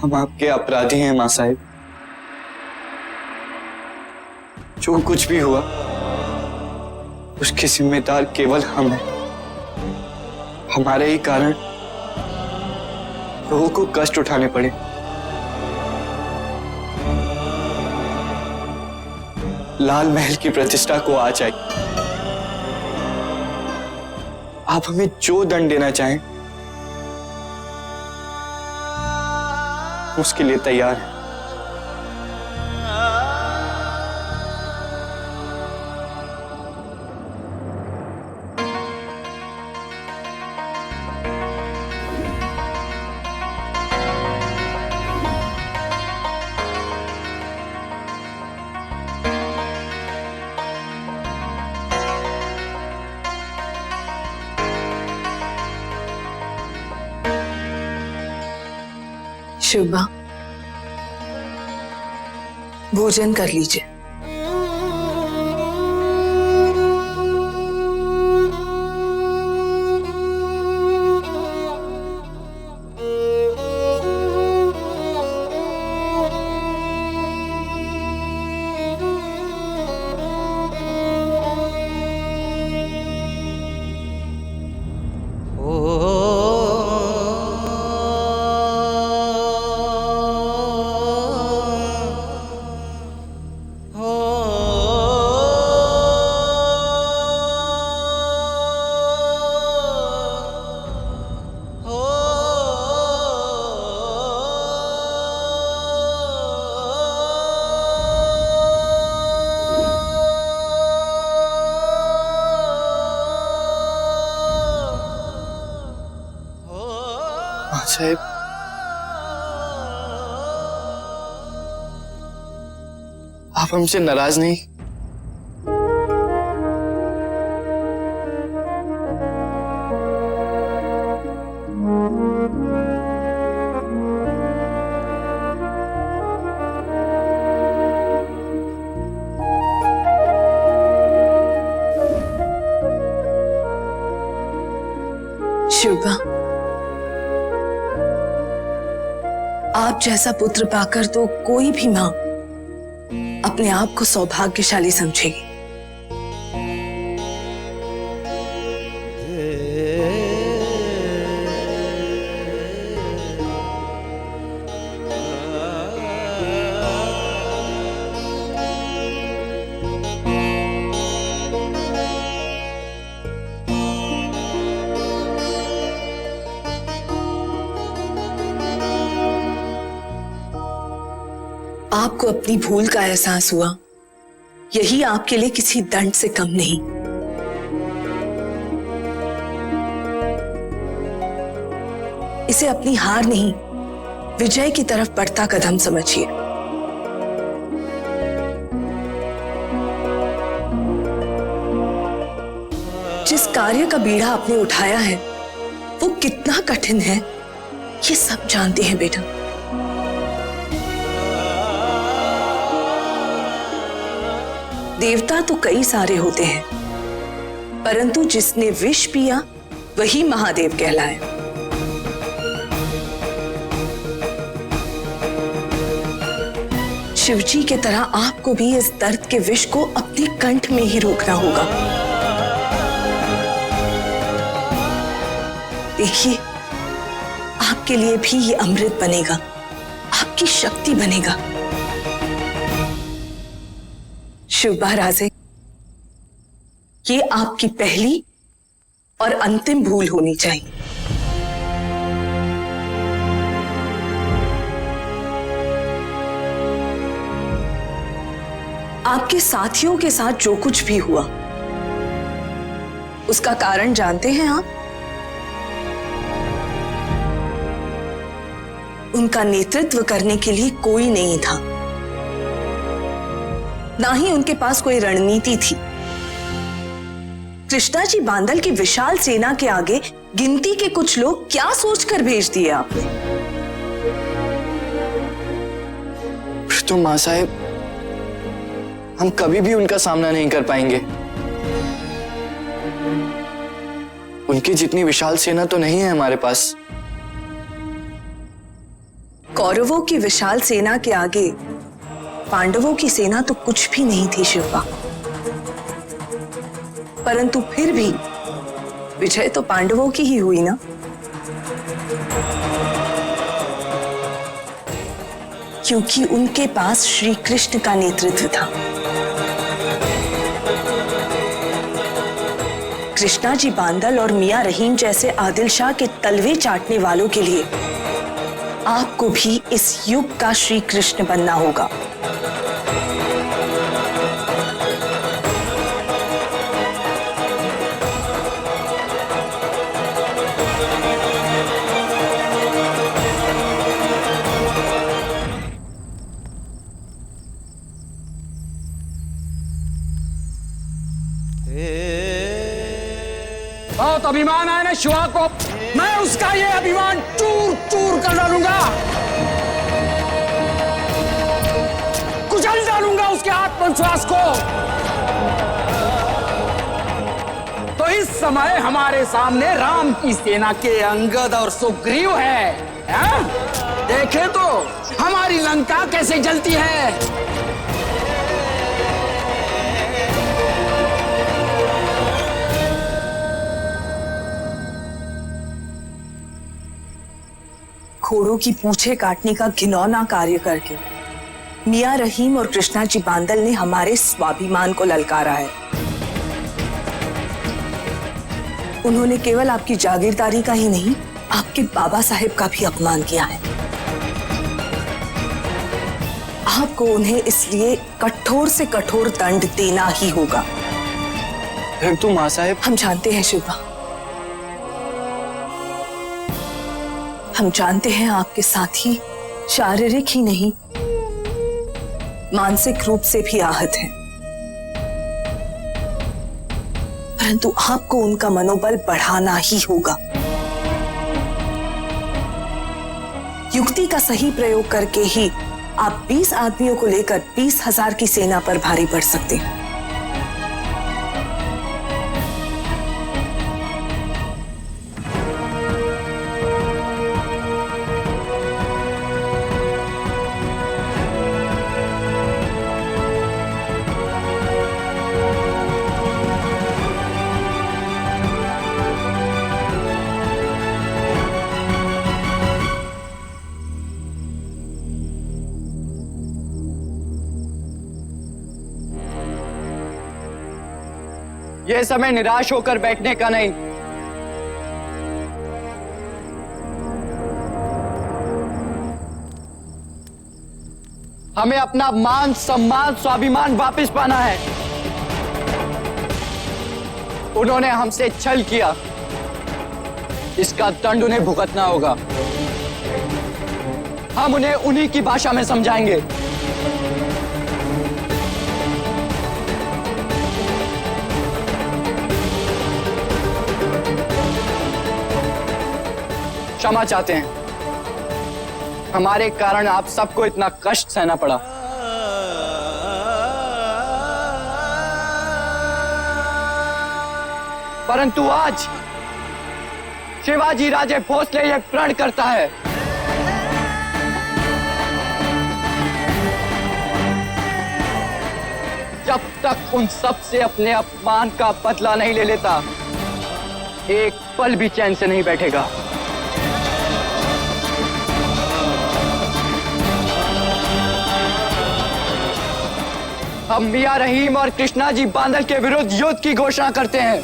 हम आपके अपराधी हैं माँ साहिब। जो कुछ भी हुआ उसके जिम्मेदार केवल हम हैं। हमारे ही कारण लोगों को कष्ट उठाने पड़े। लाल महल की प्रतिष्ठा को आज आई। आप हमें जो दंड देना चाहें उसके लिए तैयार हैं। शुभा, भोजन कर लीजिए। साहब, आप हमसे नाराज नहीं? शुभा, आप जैसा पुत्र पाकर तो कोई भी मां अपने आप को सौभाग्यशाली समझेगी। आपको अपनी भूल का एहसास हुआ, यही आपके लिए किसी दंड से कम नहीं। इसे अपनी हार नहीं, विजय की तरफ बढ़ता कदम समझिए। जिस कार्य का बीड़ा आपने उठाया है वो कितना कठिन है, ये सब जानते हैं बेटा। देवता तो कई सारे होते हैं, परंतु जिसने विष पिया वही महादेव कहलाए। शिवजी की तरह आपको भी इस दर्द के विष को अपने कंठ में ही रोकना होगा। देखिए, आपके लिए भी ये अमृत बनेगा, आपकी शक्ति बनेगा। शुभा राजे, ये आपकी पहली और अंतिम भूल होनी चाहिए। आपके साथियों के साथ जो कुछ भी हुआ उसका कारण जानते हैं आप? उनका नेतृत्व करने के लिए कोई नहीं था, ना ही उनके पास कोई रणनीति थी। कृष्णा जी बांदल की विशाल सेना के आगे गिनती के कुछ लोग क्या सोचकर भेज दिए आपने? तो मां साहब, हम कभी भी उनका सामना नहीं कर पाएंगे। उनकी जितनी विशाल सेना तो नहीं है हमारे पास। कौरवों की विशाल सेना के आगे पांडवों की सेना तो कुछ भी नहीं थी शिवा। परंतु फिर भी विजय तो पांडवों की ही हुई ना। क्योंकि उनके पास श्री कृष्ण का नेतृत्व था। कृष्णा जी बांदल और मियां रहीम जैसे आदिल शाह के तलवे चाटने वालों के लिए आपको भी इस युग का श्री कृष्ण बनना होगा। बहुत अभिमान है ना शिवा को, मैं उसका ये अभिमान चूर चूर कर डालूंगा, कुचल डालूंगा उसके आत्मविश्वास को। तो इस समय हमारे सामने राम की सेना के अंगद और सुग्रीव है? देखे तो हमारी लंका कैसे जलती है। घोड़ों की पूंछें काटने का घिनौना कार्य करके मियां रहीम और कृष्णा जी बांदल ने हमारे स्वाभिमान को ललकारा है। उन्होंने केवल आपकी जागीरदारी का ही नहीं, आपके बाबा साहेब का भी अपमान किया है। आपको उन्हें इसलिए कठोर से कठोर दंड देना ही होगा। परंतु मां साहेब, हम जानते हैं शिवा, हम जानते हैं आपके साथी शारीरिक ही नहीं मानसिक रूप से भी आहत हैं। परंतु आपको उनका मनोबल बढ़ाना ही होगा। युक्ति का सही प्रयोग करके ही आप 20 आदमियों को लेकर 20,000 की सेना पर भारी पड़ सकते हैं। यह समय निराश होकर बैठने का नहीं, हमें अपना मान सम्मान स्वाभिमान वापस पाना है। उन्होंने हमसे छल किया, इसका दंड उन्हें भुगतना होगा। हम उन्हें उन्हीं की भाषा में समझाएंगे। क्षमा चाहते हैं, हमारे कारण आप सबको इतना कष्ट सहना पड़ा। परंतु आज शिवाजी राजे भोसले यह प्रण करता है, जब तक उन सब से अपने अपमान का बदला नहीं ले लेता, एक पल भी चैन से नहीं बैठेगा। हम मियां रहीम और कृष्णा जी बांदल के विरुद्ध युद्ध की घोषणा करते हैं।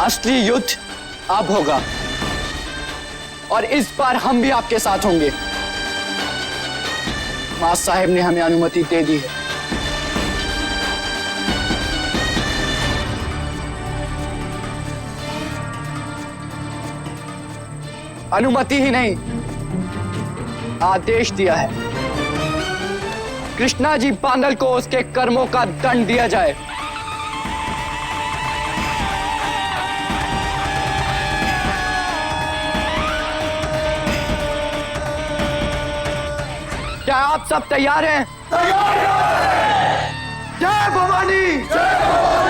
असली युद्ध अब होगा और इस बार हम भी आपके साथ होंगे। मां साहेब ने हमें अनुमति दे दी है। अनुमति ही नहीं, आदेश दिया है। कृष्णा जी बांदल को उसके कर्मों का दंड दिया जाए। क्या आप सब तैयार हैं? तैयार हैं। जय भवानी। जय भवानी।